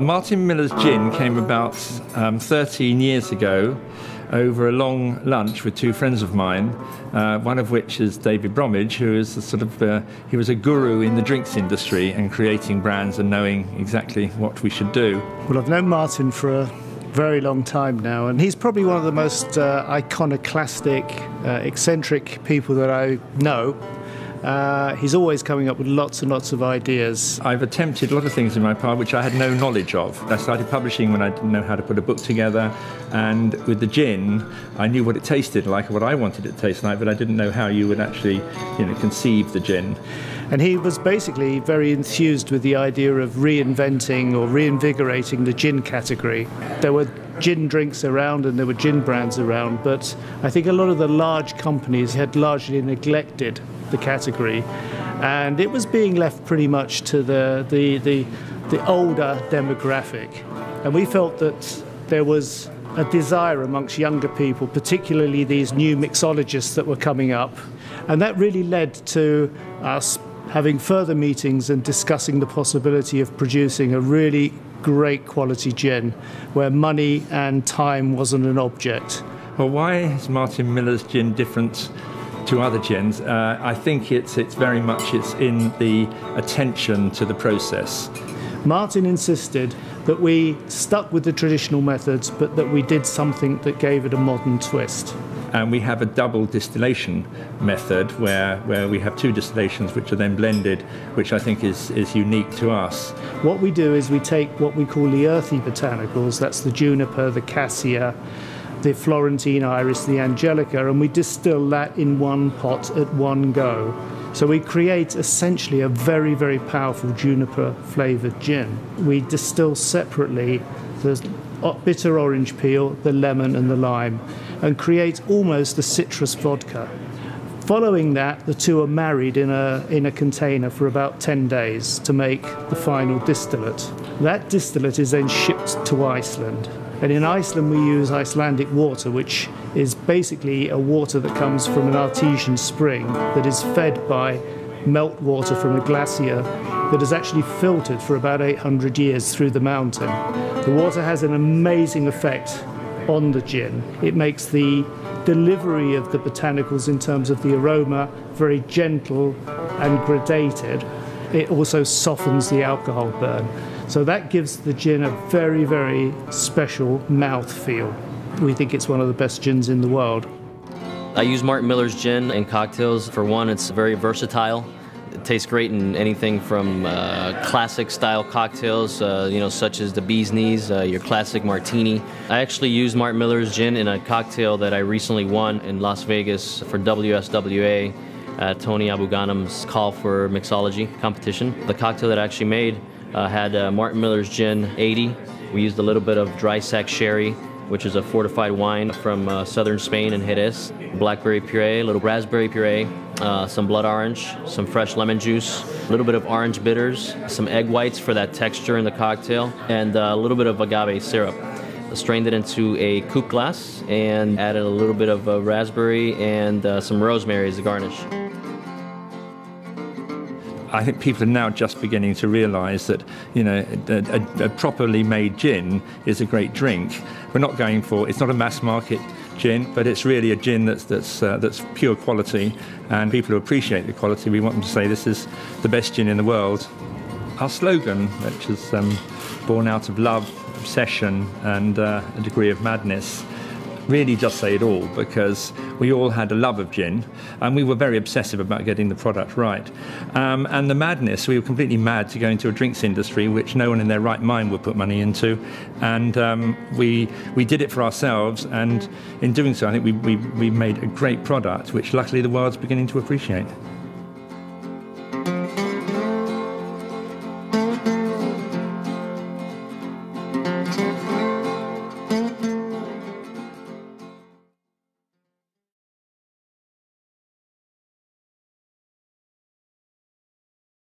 Martin Miller's gin came about 13 years ago over a long lunch with two friends of mine, one of which is David Bromwich, who is he was a guru in the drinks industry and creating brands and knowing exactly what we should do. Well, I've known Martin for a very long time now, and he's probably one of the most iconoclastic, eccentric people that I know. He's always coming up with lots and lots of ideas. I've attempted a lot of things in my past which I had no knowledge of. I started publishing when I didn't know how to put a book together, and with the gin I knew what it tasted like, what I wanted it to taste like, but I didn't know how you would actually conceive the gin. And he was basically very enthused with the idea of reinventing or reinvigorating the gin category. There were gin drinks around and there were gin brands around, but I think a lot of the large companies had largely neglected the category, and it was being left pretty much to the older demographic. And we felt that there was a desire amongst younger people, particularly these new mixologists that were coming up, and that really led to us having further meetings and discussing the possibility of producing a really great quality gin where money and time wasn't an object. Well, why is Martin Miller's gin different to other gins? I think it's very much in the attention to the process. Martin insisted that we stuck with the traditional methods, but that we did something that gave it a modern twist. And we have a double distillation method where we have two distillations which are then blended, which I think is unique to us. What we do is we take what we call the earthy botanicals, that's the juniper, the cassia, the Florentine iris, the angelica, and we distill that in one pot at one go. So we create essentially a very, very powerful juniper flavoured gin. We distill separately the bitter orange peel, the lemon and the lime, and create almost a citrus vodka. Following that, the two are married in a container for about 10 days to make the final distillate. That distillate is then shipped to Iceland. And in Iceland we use Icelandic water, which is basically a water that comes from an artesian spring that is fed by melt water from a glacier that is actually filtered for about 800 years through the mountain. The water has an amazing effect on the gin. It makes the delivery of the botanicals in terms of the aroma very gentle and gradated. It also softens the alcohol burn. So that gives the gin a very, very special mouthfeel. We think it's one of the best gins in the world. I use Martin Miller's gin in cocktails. For one, it's very versatile. It tastes great in anything from classic style cocktails, such as the bee's knees, your classic martini. I actually used Martin Miller's gin in a cocktail that I recently won in Las Vegas for WSWA, Tony Abu Ghanim's Call for Mixology competition. The cocktail that I actually made had Martin Miller's Gin 80. We used a little bit of dry sack sherry, which is a fortified wine from southern Spain and Jerez, blackberry puree, a little raspberry puree, some blood orange, some fresh lemon juice, a little bit of orange bitters, some egg whites for that texture in the cocktail, and a little bit of agave syrup. I strained it into a coupe glass and added a little bit of raspberry and some rosemary as a garnish. I think people are now just beginning to realise that, a properly made gin is a great drink. We're not going for, it's not a mass market gin, but it's really a gin that's pure quality, and people who appreciate the quality, we want them to say this is the best gin in the world. Our slogan, which is born out of love, obsession, and a degree of madness, really does say it all, because we all had a love of gin and we were very obsessive about getting the product right. And the madness, we were completely mad to go into a drinks industry which no one in their right mind would put money into, and we did it for ourselves, and in doing so I think we made a great product which luckily the world's beginning to appreciate.